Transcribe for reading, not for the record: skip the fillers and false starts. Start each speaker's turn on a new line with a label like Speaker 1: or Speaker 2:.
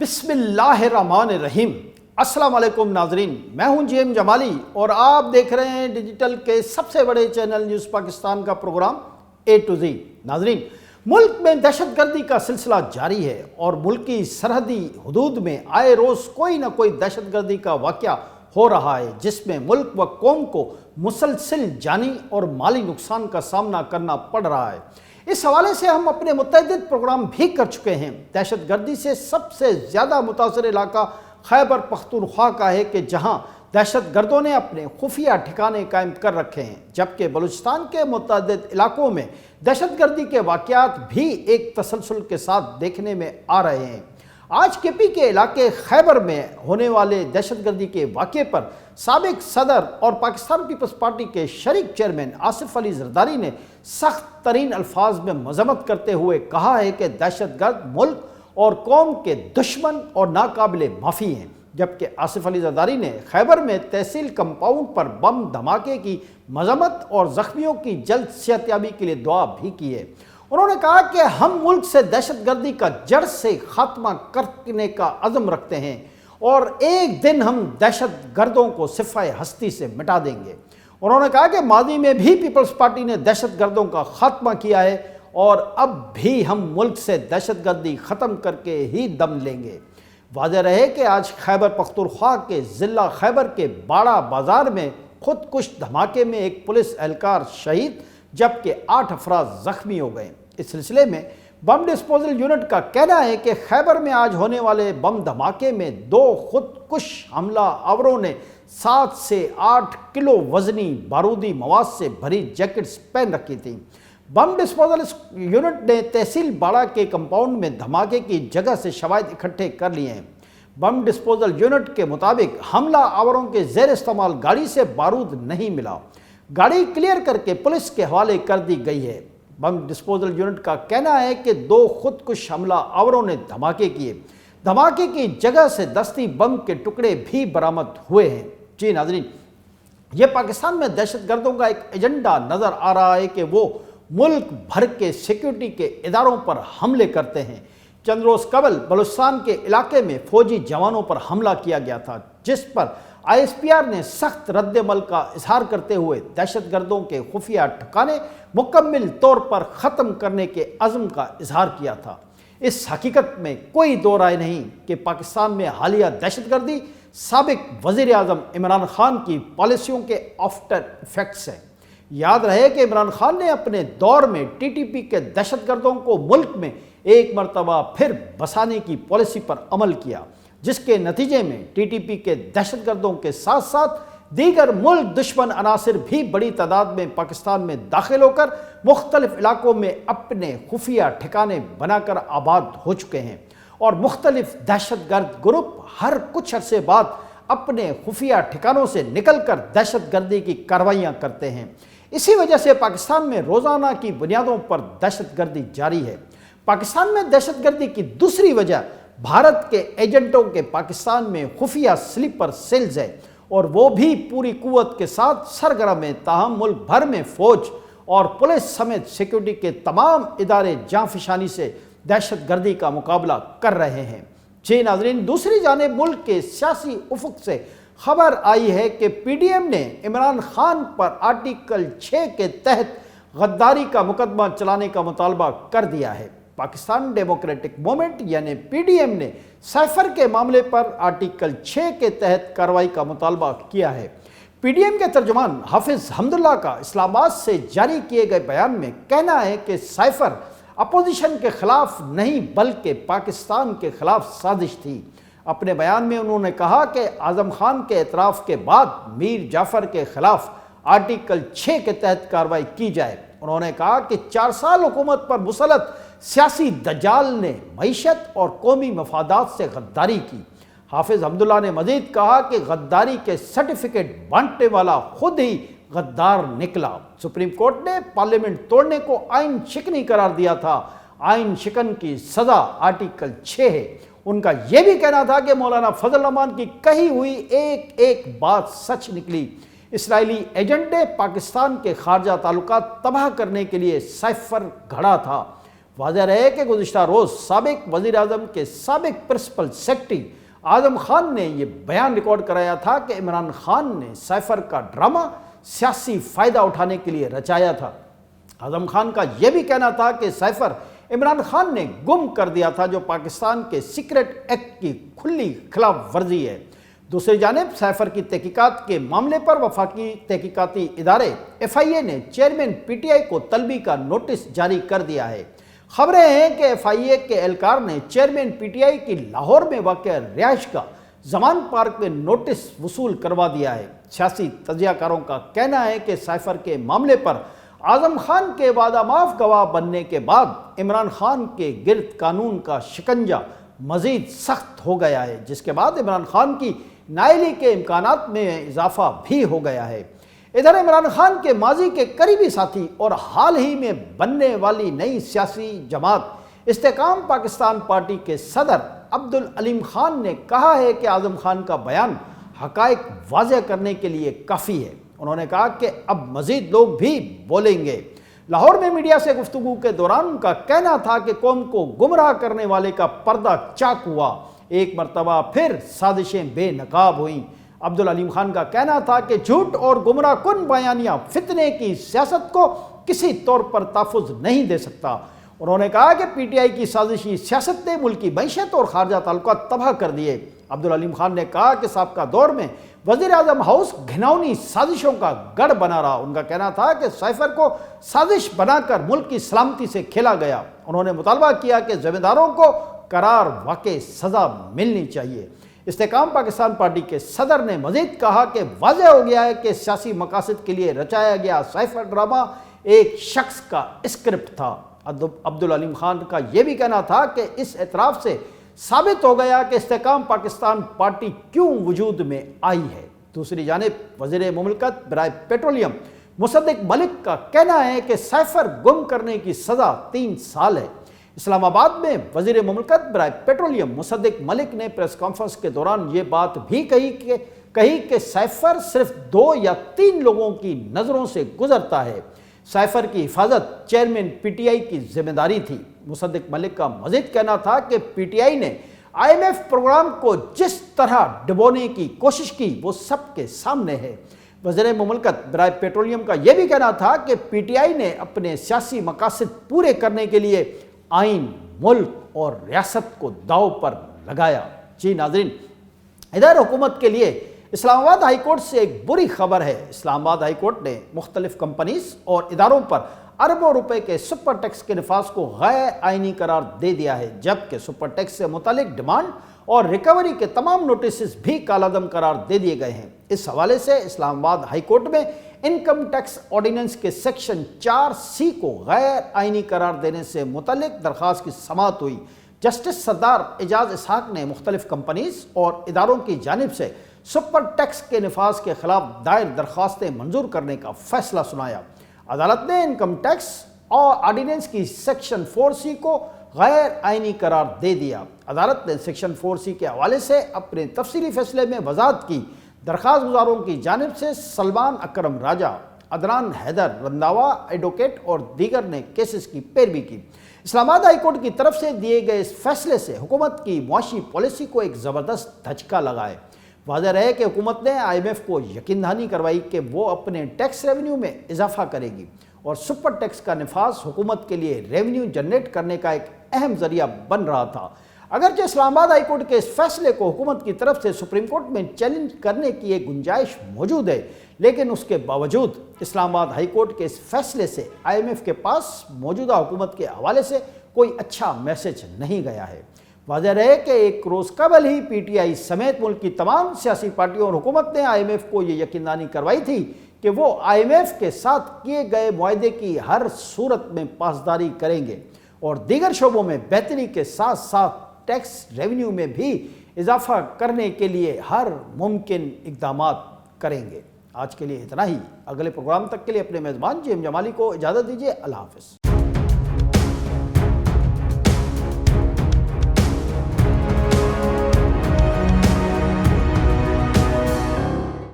Speaker 1: बिस्मिल्लाहिर्रहमानिर्रहीम। अस्सलाम वालेकुम नाजरीन, मैं हूं जीएम जमाली और आप देख रहे हैं डिजिटल के सबसे बड़े चैनल न्यूज़ पाकिस्तान का प्रोग्राम ए टू जी। नाजरीन, मुल्क में दहशतगर्दी का सिलसिला जारी है और मुल्क की सरहदी हदूद में आए रोज़ कोई ना कोई दहशतगर्दी का वाक़या हो रहा है, जिसमें मुल्क व कौम को मुसलसल जानी और माली नुकसान का सामना करना पड़ रहा है। इस हवाले से हम अपने मुतअद्दिद प्रोग्राम भी कर चुके हैं। दहशतगर्दी से सबसे ज़्यादा मुतासर इलाका खैबर पख्तूनख्वा का है कि जहां दहशतगर्दों ने अपने खुफिया ठिकाने कायम कर रखे हैं, जबकि बलूचिस्तान के मुतअद्दिद इलाकों में दहशतगर्दी के वाक़यात भी एक तसलसल के साथ देखने में आ रहे हैं। आज केपी के इलाके खैबर में होने वाले दहशतगर्दी के वाक़े पर साबिक सदर और पाकिस्तान पीपल्स पार्टी के शरीक चेयरमैन आसिफ अली जरदारी ने सख्त तरीन अल्फाज में मजम्मत करते हुए कहा है कि दहशतगर्द मुल्क और कौम के दुश्मन और नाकाबिले माफ़ी हैं। जबकि आसिफ अली जरदारी ने खैबर में तहसील कंपाउंड पर बम धमाके की मजम्मत और ज़ख्मियों की जल्द सेहतयाबी के लिए दुआ भी की है। उन्होंने कहा कि हम मुल्क से दहशतगर्दी का जड़ से खात्मा करने का अज़म रखते हैं और एक दिन हम दहशतगर्दों को सिफ़ाए हस्ती से मिटा देंगे। उन्होंने कहा कि माजी में भी पीपल्स पार्टी ने दहशतगर्दों का खात्मा किया है और अब भी हम मुल्क से दहशतगर्दी ख़त्म करके ही दम लेंगे। वाज़ेह रहे कि आज खैबर पख्तूनख्वा के ज़िला खैबर के बाड़ा बाज़ार में खुदकुश धमाके में एक पुलिस एहलकार शहीद जबकि 8 अफराद ज़ख्मी हो गए। इस सिलसिले में बम डिस्पोजल यूनिट का कहना है कि खैबर में आज होने वाले बम धमाके में 2 खुदकुश हमला आवरों ने 7 से 8 किलो वजनी बारूदी मवाद से भरी जैकेट्स पहन रखी थी। बम डिस्पोजल यूनिट ने तहसील बाड़ा के कंपाउंड में धमाके की जगह से शवाहिद इकट्ठे कर लिए हैं। बम डिस्पोजल यूनिट के मुताबिक हमला आवरों के ज़ेर इस्तेमाल गाड़ी से बारूद नहीं मिला। गाड़ी क्लियर करके पुलिस के हवाले कर दी गई है। बम डिस्पोजल यूनिट का कहना है कि 2 खुदकुश हमला आवरों ने धमाके किए। धमाके की जगह से दस्ती बम के टुकड़े भी बरामद हुए हैं। जी नाज़रीन, ये पाकिस्तान में दहशतगर्दों का एक एजेंडा नज़र आ रहा है कि वो मुल्क भर के सिक्योरिटी के इदारों पर हमले करते हैं। चंद रोज़ कबल बलूचिस्तान के इलाके में फ़ौजी जवानों पर हमला किया गया था, जिस पर ISPR ने सख्त रद्दमल का इजहार करते हुए दहशतगर्दों के खुफिया ठिकाने मुकम्मल तौर पर ख़त्म करने के अज़्म का इजहार किया था। इस हकीकत में कोई दो राय नहीं कि पाकिस्तान में हालिया दहशतगर्दी साबिक वज़ीर आज़म इमरान खान की पॉलिसियों के आफ्टर इफेक्ट्स हैं। याद रहे कि इमरान खान ने अपने दौर में TTP के दहशतगर्दों को मुल्क में एक मरतबा फिर बसाने की पॉलिसी पर अमल किया, जिसके नतीजे में TTP के दहशतगर्दों के साथ साथ दीगर मुल्क दुश्मन अनासिर भी बड़ी तादाद में पाकिस्तान में दाखिल होकर मुख्तलिफ इलाकों में अपने खुफिया ठिकाने बनाकर आबाद हो चुके हैं और मुख्तलिफ दहशतगर्द ग्रुप हर कुछ अरसे बाद अपने खुफिया ठिकानों से निकल कर दहशतगर्दी की कार्रवाइयाँ करते हैं। इसी वजह से पाकिस्तान में रोज़ाना की बुनियादों पर दहशतगर्दी जारी है। पाकिस्तान में दहशतगर्दी की दूसरी वजह भारत के एजेंटों के पाकिस्तान में खुफिया स्लीपर सेल्स है और वो भी पूरी कुव्वत के साथ सरगर्म है। ताहम मुल्क भर में फ़ौज और पुलिस समेत सिक्योरिटी के तमाम इदारे जांफिशानी से दहशतगर्दी का मुकाबला कर रहे हैं। जी नाज़रीन, दूसरी जानिब मुल्क के सियासी उफुक से खबर आई है कि PDM ने इमरान खान पर आर्टिकल 6 के तहत गद्दारी का मुकदमा चलाने का मुतालबा कर दिया है। पाकिस्तान डेमोक्रेटिक मूवमेंट यानी PDM ने साइफर के मामले पर आर्टिकल 6 के तहत कार्रवाई का मुतालबा किया है। PDM के तर्जुमान हाफिज़ हमदुल्ला का इस्लामाबाद से जारी किए गए बयान में कहना है कि साइफर अपोजिशन के खिलाफ नहीं बल्कि पाकिस्तान के खिलाफ साजिश थी। अपने बयान में उन्होंने कहा कि आज़म खान के एतराफ़ के बाद मीर जाफ़र के खिलाफ आर्टिकल 6 के तहत कार्रवाई की जाए। उन्होंने कहा कि 4 साल हुकूमत पर मुसलत सियासी दजाल ने मईशत और कौमी मफादात से गद्दारी की। हाफिज़ हमदुल्ला ने मज़ीद कहा कि गद्दारी के सर्टिफिकेट बांटने वाला खुद ही गद्दार निकला। सुप्रीम कोर्ट ने पार्लियामेंट तोड़ने को आइन शिकनी करार दिया था। आइन शिकन की सज़ा आर्टिकल 6 है। उनका यह भी कहना था कि मौलाना फजल रहमान की कही हुई एक एक बात सच निकली। इसराइली एजेंट ने पाकिस्तान के खारजा ताल्लुकात तबाह करने के लिए साइफर घड़ा था। واضح رہے کہ گزشتہ روز سابق وزیر اعظم کے سابق پرنسپل سیکرٹری اعظم خان نے یہ بیان ریکارڈ کرایا تھا کہ عمران خان نے سائفر کا ڈرامہ سیاسی فائدہ اٹھانے کے لیے رچایا تھا۔ اعظم خان کا یہ بھی کہنا تھا کہ سائفر عمران خان نے گم کر دیا تھا، جو پاکستان کے سیکرٹ ایکٹ کی کھلی خلاف ورزی ہے۔ دوسری جانب سائفر کی تحقیقات کے معاملے پر وفاقی تحقیقاتی ادارے FIA نے چیئرمین PTI کو طلبی کا نوٹس جاری کر دیا ہے۔ خبریں ہیں کہ FIA کے اہلکار نے چیئرمین PTI کی لاہور میں واقع رہائش کا زمان پارک میں نوٹس وصول کروا دیا ہے۔ سیاسی تجزیہ کاروں کا کہنا ہے کہ سائفر کے معاملے پر اعظم خان کے وعدہ معاف گواہ بننے کے بعد عمران خان کے گرد قانون کا شکنجہ مزید سخت ہو گیا ہے، جس کے بعد عمران خان کی نااہلی کے امکانات میں اضافہ بھی ہو گیا ہے۔ ادھر عمران خان کے ماضی کے قریبی ساتھی اور حال ہی میں بننے والی نئی سیاسی جماعت استحکام پاکستان پارٹی کے صدر عبدالعلیم خان نے کہا ہے کہ اعظم خان کا بیان حقائق واضح کرنے کے لیے کافی ہے۔ انہوں نے کہا کہ اب مزید لوگ بھی بولیں گے۔ لاہور میں میڈیا سے گفتگو کے دوران ان کا کہنا تھا کہ قوم کو گمراہ کرنے والے کا پردہ چاک ہوا، ایک مرتبہ پھر سازشیں بے نقاب ہوئیں۔ عبدالعلیم خان کا کہنا تھا کہ جھوٹ اور گمراہ کن بیانیہ فتنے کی سیاست کو کسی طور پر تحفظ نہیں دے سکتا۔ انہوں نے کہا کہ PTI کی سازشی سیاست نے ملکی معیشت اور خارجہ تعلقات تباہ کر دیے۔ عبدالعلیم خان نے کہا کہ سابقہ دور میں وزیر اعظم ہاؤس گھناؤنی سازشوں کا گڑھ بنا رہا۔ ان کا کہنا تھا کہ سائفر کو سازش بنا کر ملک کی سلامتی سے کھیلا گیا۔ انہوں نے مطالبہ کیا کہ ذمہ داروں کو قرار واقع سزا ملنی چاہیے۔ استحکام پاکستان پارٹی کے صدر نے مزید کہا کہ واضح ہو گیا ہے کہ سیاسی مقاصد کے لیے رچایا گیا سائفر ڈرامہ ایک شخص کا اسکرپٹ تھا۔ عبدالعلیم خان کا یہ بھی کہنا تھا کہ اس اعتراف سے ثابت ہو گیا کہ استحکام پاکستان پارٹی کیوں وجود میں آئی ہے۔ دوسری جانب وزیر مملکت برائے پیٹرولیم مصدق ملک کا کہنا ہے کہ سائفر گم کرنے کی سزا 3 سال ہے۔ اسلام آباد میں وزیر مملکت برائے پیٹرولیم مصدق ملک نے پریس کانفرنس کے دوران یہ بات بھی کہی کہ سائفر صرف 2 یا 3 لوگوں کی نظروں سے گزرتا ہے۔ سائفر کی حفاظت چیئرمین PTI کی ذمہ داری تھی۔ مصدق ملک کا مزید کہنا تھا کہ PTI نے IMF پروگرام کو جس طرح ڈبونے کی کوشش کی وہ سب کے سامنے ہے۔ وزیر مملکت برائے پیٹرولیم کا یہ بھی کہنا تھا کہ PTI نے اپنے سیاسی مقاصد پورے کرنے کے لیے آئین، ملک اور ریاست کو داؤ پر لگایا۔ جی ناظرین، ادھر حکومت کے لیے اسلام آباد ہائی کورٹ سے ایک بری خبر ہے۔ اسلام آباد ہائی کورٹ نے مختلف کمپنیز اور اداروں پر اربوں روپے کے سپر ٹیکس کے نفاذ کو غیر آئینی قرار دے دیا ہے، جبکہ سپر ٹیکس سے متعلق ڈیمانڈ اور ریکوری کے تمام نوٹسز بھی کالعدم قرار دے دیے گئے ہیں۔ اس حوالے سے اسلام آباد ہائی کورٹ میں انکم ٹیکس آرڈیننس کے سیکشن 4C کو غیر آئینی قرار دینے سے متعلق درخواست کی سماعت ہوئی۔ جسٹس سردار اعجاز اسحاق نے مختلف کمپنیز اور اداروں کی جانب سے سپر ٹیکس کے نفاذ کے خلاف دائر درخواستیں منظور کرنے کا فیصلہ سنایا۔ عدالت نے انکم ٹیکس اور آرڈیننس کی سیکشن 4C کو غیر آئینی قرار دے دیا۔ عدالت نے سیکشن 4C کے حوالے سے اپنے تفصیلی فیصلے میں وضاحت کی۔ درخواست گزاروں کی جانب سے سلمان اکرم راجہ، عدنان حیدر رنداوا ایڈوکیٹ اور دیگر نے کیسز کی پیروی کی۔ اسلام آباد ہائی کورٹ کی طرف سے دیے گئے اس فیصلے سے حکومت کی معاشی پالیسی کو ایک زبردست دھچکا لگا ہے۔ واضح رہے کہ حکومت نے IMF کو یقین دہانی کروائی کہ وہ اپنے ٹیکس ریونیو میں اضافہ کرے گی، اور سپر ٹیکس کا نفاذ حکومت کے لیے ریونیو جنریٹ کرنے کا ایک اہم ذریعہ بن رہا تھا۔ اگرچہ اسلام آباد ہائی کورٹ کے اس فیصلے کو حکومت کی طرف سے سپریم کورٹ میں چیلنج کرنے کی ایک گنجائش موجود ہے، لیکن اس کے باوجود اسلام آباد ہائی کورٹ کے اس فیصلے سے IMF کے پاس موجودہ حکومت کے حوالے سے کوئی اچھا میسج نہیں گیا ہے۔ واضح رہے کہ ایک روز قبل ہی PTI سمیت ملک کی تمام سیاسی پارٹیوں اور حکومت نے IMF کو یہ یقین دہانی کروائی تھی کہ وہ IMF کے ساتھ کیے گئے معاہدے کی ہر صورت میں پاسداری کریں گے اور دیگر شعبوں میں بہتری کے ساتھ ساتھ ٹیکس ریونیو میں بھی اضافہ کرنے کے لیے ہر ممکن اقدامات کریں گے۔ آج کے لیے اتنا ہی۔ اگلے پروگرام تک کے لیے اپنے میزبان جی ایم جمالی کو اجازت دیجیے۔ اللہ حافظ۔